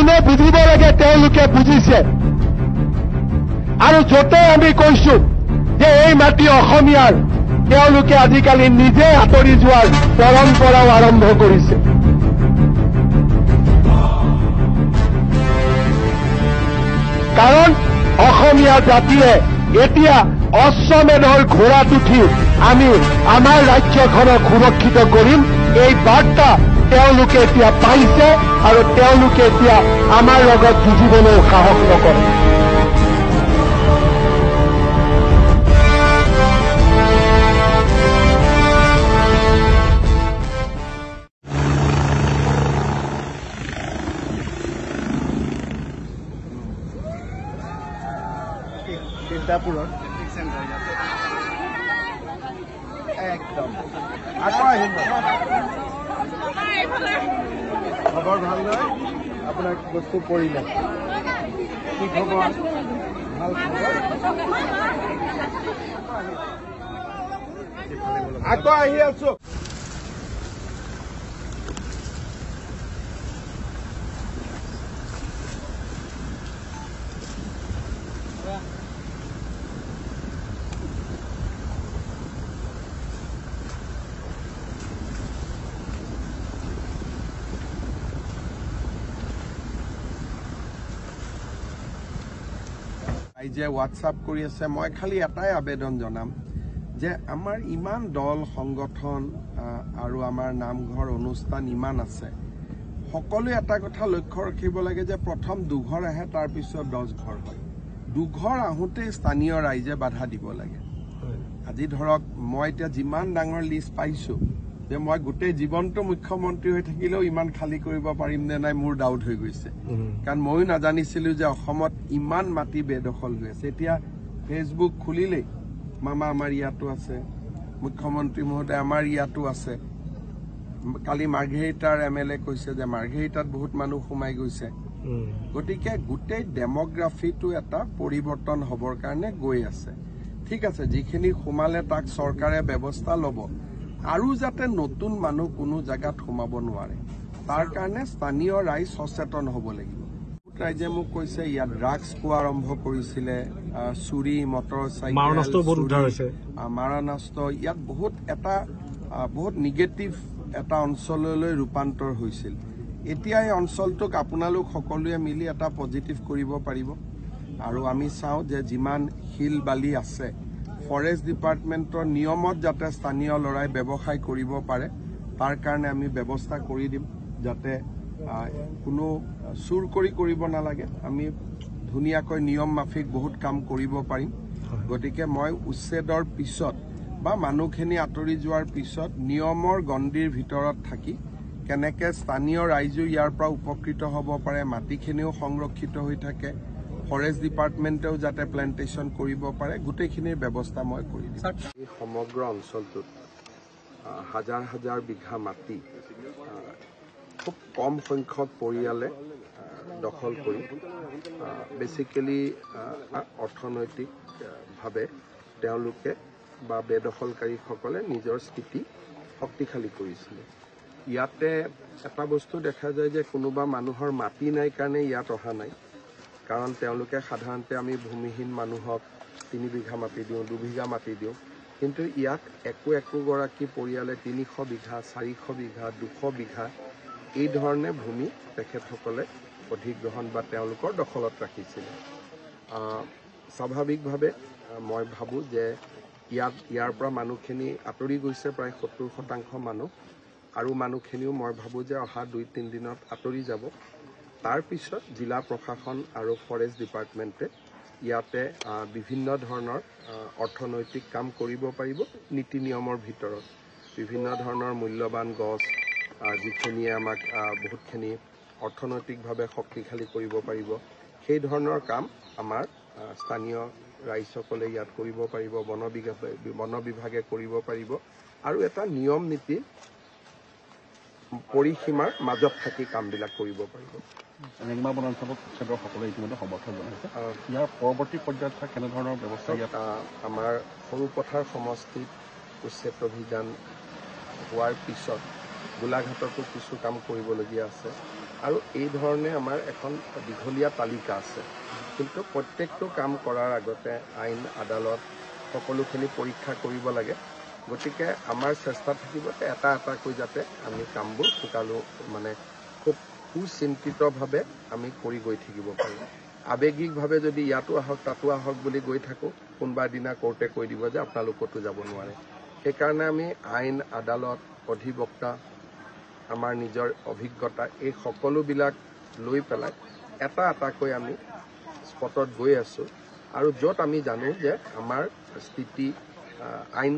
যোনে বুজিব লাগে তেওঁলোকে বুজিছে আৰু য'তে আমি কৈছো যে এই মাটি অসমীয়াৰ তেওঁলোকে আজিকালি নিজে আঁতৰি যোৱাৰ পৰম্পৰাও আৰম্ভ কৰিছে। কাৰণ অসমীয়া জাতিয়ে এতিয়া অশ্বমেধৰ ঘোঁৰাত উঠি আমি আমাৰ ৰাজ্যখনক সুৰক্ষিত কৰিম এই বাৰ্তা তেওঁলোকে এতিয়া পাইছে আৰু তেওঁলোকে এতিয়া আমাৰ লগত যুঁজিবলৈ সাহস নকৰে। চিন্তাপুৰৰ একদম আকৌ আহিব খবৰ ভাল নহয় আপোনাক বস্তু পৰিলে কি খবৰ ভাল খবৰ আকৌ আহি আছো যে হোৱাটছআপ কৰি আছে মই খালি এটাই আবেদন জনাম যে আমাৰ ইমান দল সংগঠন আৰু আমাৰ নামঘৰ অনুষ্ঠান ইমান আছে সকলোৱে এটা কথা লক্ষ্য ৰাখিব লাগে যে প্ৰথম দুঘৰ আহে তাৰ পিছত 10 ঘৰ হয় দুঘৰ আহোঁতে স্থানীয় ৰাইজে বাধা দিব লাগে আজি ধৰক মই এতিয়া যিমান ডাঙৰ লিষ্ট পাইছো যে মই গোটেই জীৱনটো মুখ্যমন্ত্ৰী হৈ থাকিলেও ইমান খালী কৰিব পাৰিম নে নাই মোৰ ডাউট হৈ গৈছে কাৰণ ময়ো নাজানিছিলো যে অসমত ইমান মাটি বেদখল হৈ আছে এতিয়া ফেচবুক খুলিলেই মামা আমাৰ ইয়াতো আছে মুখ্যমন্ত্ৰী মহোদয় আমাৰ ইয়াতো আছে কালি মাৰ্ঘেৰিটাৰ এমএলএ কৈছে যে মাৰ্ঘেৰিটাত বহুত মানুহ সোমাই গৈছে গতিকে গোটেই ডেমোগ্ৰাফিটো এটা পৰিৱৰ্তন হবৰ কাৰণে গৈ আছে ঠিক আছে যিখিনি সোমালে তাক চৰকাৰে ব্যৱস্থা ল'ব আৰু যাতে নতুন মানুহ কোনো জায়গাত সোমাব নোৱাৰে তাৰ কাৰণে স্থানীয় ৰাইজ সচেতন হ'ব লাগিব ৰাইজে মোক কৈছে ইয়াত ড্ৰাগছ পোৱা আৰম্ভ কৰিছিলে চুৰি মটৰচাইকেল মাৰণাস্ত্ৰ ইয়াত বহুত নিগেটিভ এটা অঞ্চললৈ ৰূপান্তৰ হৈছিল এতিয়া এই অঞ্চলটোক আপোনালোক সকলোৱে মিলি এটা পজিটিভ কৰিব পাৰিব আৰু আমি চাওঁ যে যিমান শিল বালি আছে ফৰেষ্ট ডিপাৰ্টমেণ্টৰ নিয়মত যাতে স্থানীয় লৰাই ব্যৱসায় কৰিব পাৰে তাৰ কাৰণে আমি ব্যৱস্থা কৰি দিম যাতে কোনো চুৰ কৰিব নালাগে আমি ধুনীয়াকৈ নিয়ম মাফিক বহুত কাম কৰিব পাৰিম গতিকে মই উচ্ছেদৰ পিছত বা মানুহখিনি আঁতৰি যোৱাৰ পিছত নিয়মৰ গণ্ডিৰ ভিতৰত থাকি কেনেকৈ স্থানীয় ৰাইজো ইয়াৰ পৰা উপকৃত হ'ব পাৰে মাটিখিনিও সংৰক্ষিত হৈ থাকে ফৰেষ্ট ডিপাৰ্টমেণ্টেও যাতে প্লেণ্টেশ্যন কৰিব পাৰে গোটেইখিনিৰ ব্যৱস্থা মই কৰি দিম এই সমগ্ৰ অঞ্চলটোত হাজাৰ হাজাৰ বিঘা মাটি খুব কম সংখ্যক পৰিয়ালে দখল কৰি বেচিকেলি অৰ্থনৈতিকভাৱে তেওঁলোকে বা বেদখলকাৰীসকলে নিজৰ স্থিতি শক্তিশালী কৰিছিলে ইয়াতে এটা বস্তু দেখা যায় যে কোনোবা মানুহৰ মাটি নাই কাৰণে ইয়াত অহা নাই কাৰণ তেওঁলোকে সাধাৰণতে আমি ভূমিহীন মানুহক 3 বিঘা মাটি দিওঁ 2 বিঘা মাটি দিওঁ কিন্তু ইয়াত একোগৰাকী পৰিয়ালে 300 বিঘা 400 বিঘা 200 বিঘা এই ধৰণে ভূমি তেখেতসকলে অধিগ্ৰহণ বা তেওঁলোকৰ দখলত ৰাখিছিল স্বাভাৱিকভাৱে মই ভাবোঁ যে ইয়াৰ পৰা মানুহখিনি আঁতৰি গৈছে প্ৰায় 70% মানুহ আৰু মানুহখিনিও মই ভাবোঁ যে অহা 2-3 দিনত আঁতৰি যাব তাৰ পিছত জিলা প্ৰশাসন আৰু ফৰেষ্ট ডিপাৰ্টমেণ্টে ইয়াতে বিভিন্ন ধৰণৰ অৰ্থনৈতিক কাম কৰিব পাৰিব নীতি নিয়মৰ ভিতৰত বিভিন্ন ধৰণৰ মূল্যৱান গছ যিখিনিয়ে আমাক বহুতখিনি অৰ্থনৈতিকভাৱে শক্তিশালী কৰিব পাৰিব সেই ধৰণৰ কাম আমাৰ স্থানীয় ৰাইজসকলে ইয়াত কৰিব পাৰিব বন বিভাগে কৰিব পাৰিব আৰু এটা নিয়ম নীতি পৰিসীমাৰ মাজত থাকি কামবিলাক কৰিব পাৰিব নেংমা বনাঞ্চলত উচ্ছেদৰ সকলে ইতিমধ্যে সমৰ্থন জনাইছে ইয়াৰ পৰৱৰ্তী পৰ্যায়ত কেনেধৰণৰ ব্যৱস্থা ইয়াত আমাৰ সৰুপথাৰ সমষ্টিত উচ্ছেদ অভিযান হোৱাৰ পিছত গোলাঘাটতো কিছু কাম কৰিবলগীয়া আছে আৰু এই ধৰণে আমাৰ এখন দীঘলীয়া তালিকা আছে কিন্তু প্ৰত্যেকটো কাম কৰাৰ আগতে আইন আদালত সকলোখিনি পৰীক্ষা কৰিব লাগে গতিকে আমাৰ চেষ্টা থাকিব যে এটা এটাকৈ যাতে আমি কামবোৰ খুব সুচিন্তিতভাৱে আমি কৰি গৈ থাকিব পাৰোঁ আৱেগিকভাৱে যদি ইয়াতো আহক তাতো আহক বুলি গৈ থাকোঁ কোনোবা দিনা কোৰ্টে কৈ দিব যে আপোনালোক ক'তো যাব নোৱাৰে সেইকাৰণে আমি আইন আদালত অধিবক্তা আমাৰ নিজৰ অভিজ্ঞতা এই সকলোবিলাক লৈ পেলাই এটা এটাকৈ আমি স্পটত গৈ আছোঁ আৰু য'ত আমি জানো যে আমাৰ স্থিতি আইন